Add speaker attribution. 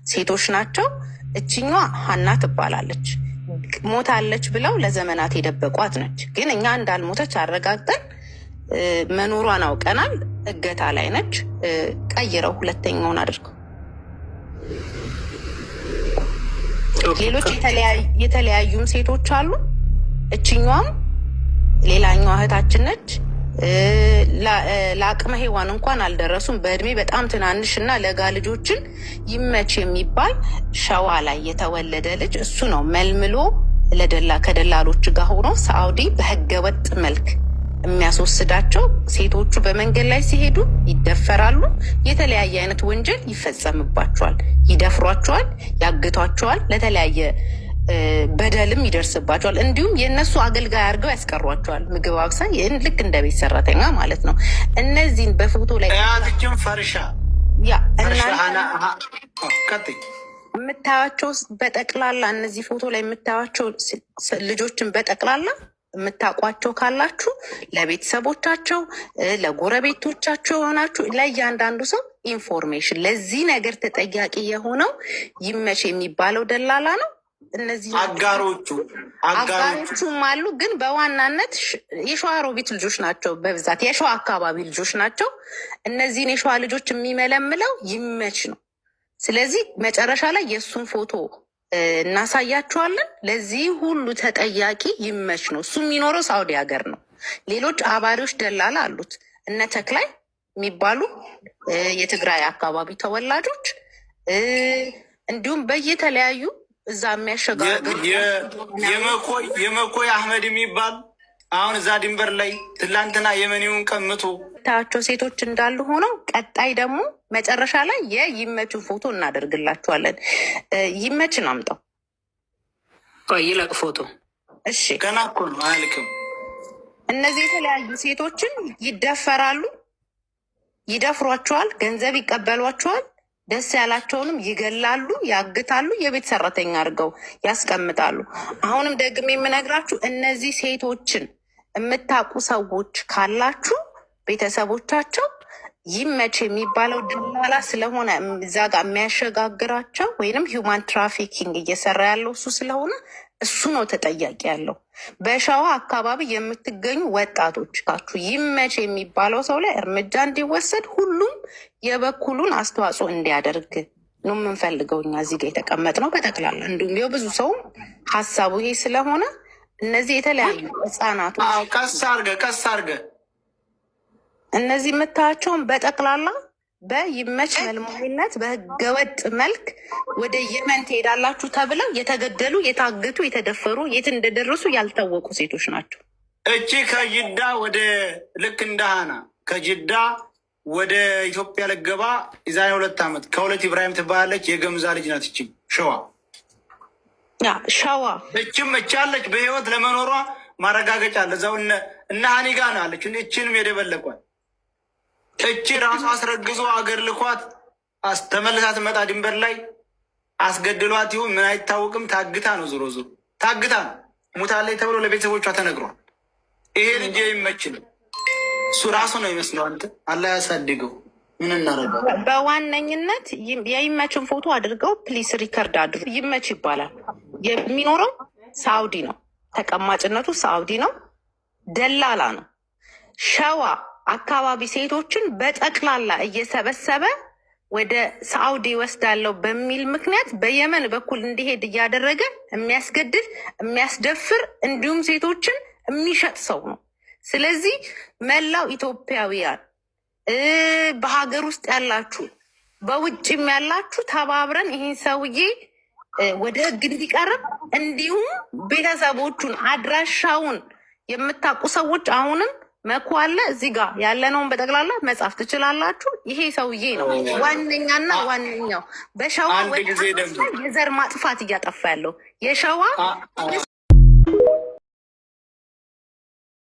Speaker 1: ሴቶች ናቸው። እችኛዋ ሀና ትባላለች። ሞታለች ብለው ለዘመናት የደበቋት ነች። ግን እኛ እንዳልሞተች አረጋግጠን መኖሯን አውቀናል። እገታ ላይ ነች። ቀይረው ሁለተኛውን አድርገው ሌሎች የተለያዩም ሴቶች አሉ። እችኛዋም ሌላኛዋ እህታችን ነች። ለአቅመ ሔዋን እንኳን አልደረሱም። በእድሜ በጣም ትናንሽ እና ለጋ ልጆችን ይመች የሚባል ሸዋ ላይ የተወለደ ልጅ እሱ ነው መልምሎ ከደላሎች ጋር ሆኖ ሳዑዲ በህገወጥ መልክ የሚያስወስዳቸው። ሴቶቹ በመንገድ ላይ ሲሄዱ ይደፈራሉ። የተለያየ አይነት ወንጀል ይፈጸምባቸዋል። ይደፍሯቸዋል፣ ያግቷቸዋል፣ ለተለያየ በደልም ይደርስባቸዋል። እንዲሁም የእነሱ አገልጋይ አድርገው ያስቀሯቸዋል። ምግብ አብሳይ፣ ልክ እንደ ቤት ሰራተኛ ማለት ነው። እነዚህን በፎቶ ላይ የምታያቸው በጠቅላላ እነዚህ ፎቶ ላይ የምታያቸው ልጆችን በጠቅላላ የምታውቋቸው ካላችሁ ለቤተሰቦቻቸው፣ ለጎረቤቶቻቸው የሆናችሁ ለእያንዳንዱ ሰው ኢንፎርሜሽን። ለዚህ ነገር ተጠያቂ የሆነው ይመች የሚባለው ደላላ ነው። እነዚህ አጋሮቹም አሉ። ግን በዋናነት የሸዋሮቢት ልጆች ናቸው። በብዛት የሸዋ አካባቢ ልጆች ናቸው። እነዚህን የሸዋ ልጆች የሚመለምለው ይመች ነው። ስለዚህ መጨረሻ ላይ የእሱን ፎቶ እናሳያችኋለን። ለዚህ ሁሉ ተጠያቂ ይመች ነው። እሱ የሚኖረው ሳውዲ ሀገር ነው። ሌሎች አባሪዎች ደላላ አሉት። እነ ተክላይ የሚባሉ የትግራይ አካባቢ ተወላጆች እንዲሁም በየተለያዩ እዛ የሚያሸጋግሩ
Speaker 2: የመኮይ አህመድ የሚባል አሁን እዛ ድንበር ላይ ትላንትና የመኒውን ቀምቶ
Speaker 1: ታቸው ሴቶች እንዳሉ ሆነው ቀጣይ ደግሞ መጨረሻ ላይ የይመችን ፎቶ እናደርግላችኋለን። ይመችን አምጣው።
Speaker 3: ይለቅ ፎቶ።
Speaker 1: እሺ
Speaker 2: ገና እኮ ነው አያልቅም።
Speaker 1: እነዚህ የተለያዩ ሴቶችን ይደፈራሉ፣ ይደፍሯቸዋል፣ ገንዘብ ይቀበሏቸዋል፣ ደስ ያላቸውንም ይገላሉ፣ ያግታሉ፣ የቤት ሰራተኛ አድርገው ያስቀምጣሉ። አሁንም ደግሜ የምነግራችሁ እነዚህ ሴቶችን የምታውቁ ሰዎች ካላችሁ ቤተሰቦቻቸው ይመች የሚባለው ደላላ ስለሆነ እዛ ጋር የሚያሸጋግራቸው ወይንም ሂውማን ትራፊኪንግ እየሰራ ያለው እሱ ስለሆነ እሱ ነው ተጠያቂ ያለው። በሸዋ አካባቢ የምትገኙ ወጣቶች ካችሁ ይመች የሚባለው ሰው ላይ እርምጃ እንዲወሰድ ሁሉም የበኩሉን አስተዋጽኦ እንዲያደርግ ነው የምንፈልገው እኛ እዚህ ጋር የተቀመጥነው በጠቅላላ። እንዲሁም የብዙ ሰው ሀሳቡ ይሄ ስለሆነ እነዚህ የተለያዩ ህጻናቶች
Speaker 2: ቀስ አርገ
Speaker 1: እነዚህ የምታያቸውን በጠቅላላ በይመች መልማዊነት በህገወጥ መልክ ወደ የመን ትሄዳላችሁ ተብለው የተገደሉ፣ የታገቱ፣ የተደፈሩ የት እንደደረሱ ያልታወቁ ሴቶች ናቸው።
Speaker 2: እቺ ከጅዳ ወደ ልክ እንዳሃና ከጅዳ ወደ ኢትዮጵያ ልገባ የዛሬ 2 ዓመት ከሁለት ኢብራሂም ትባላለች። የገምዛ ልጅ ናት። እችም
Speaker 1: ሸዋ
Speaker 2: እችም እቻለች። በህይወት ለመኖሯ ማረጋገጫ አለ። እዛው እነ ሀኒጋ ነው አለች። እችንም የደበለቋል። እቺ ራሱ አስረግዞ አገር ልኳት ተመልሳ ትመጣ ድንበር ላይ አስገድሏት ይሁን ምን አይታወቅም። ታግታ ነው፣ ዞሮ ዞሮ ታግታ ነው። ሙታለች ተብሎ ለቤተሰቦቿ ተነግሯል። ይሄ ልጅ ይመችል እሱ ራሱ ነው ይመስለው። አንተ አላህ ያሳድገው። ምን እናደርገው?
Speaker 1: በዋነኝነት የይመችን ፎቶ አድርገው ፕሊስ ሪከርድ አድርጉ። ይመች ይባላል። የሚኖረው ሳውዲ ነው። ተቀማጭነቱ ሳውዲ ነው። ደላላ ነው። ሸዋ አካባቢ ሴቶችን በጠቅላላ እየሰበሰበ ወደ ሳዑዲ ወስዳለው በሚል ምክንያት በየመን በኩል እንዲሄድ እያደረገ የሚያስገድል፣ የሚያስደፍር እንዲሁም ሴቶችን የሚሸጥ ሰው ነው። ስለዚህ መላው ኢትዮጵያውያን በሀገር ውስጥ ያላችሁ በውጭም ያላችሁ ተባብረን ይህን ሰውዬ ወደ ህግ እንዲቀርብ እንዲሁም ቤተሰቦቹን አድራሻውን የምታውቁ ሰዎች አሁንም መኩ አለ እዚህ ጋር ያለነውን በጠቅላላ መጻፍ ትችላላችሁ። ይሄ ሰውዬ ነው ዋነኛና ዋነኛው በሸዋ የዘር ማጥፋት እያጠፋ ያለው የሸዋ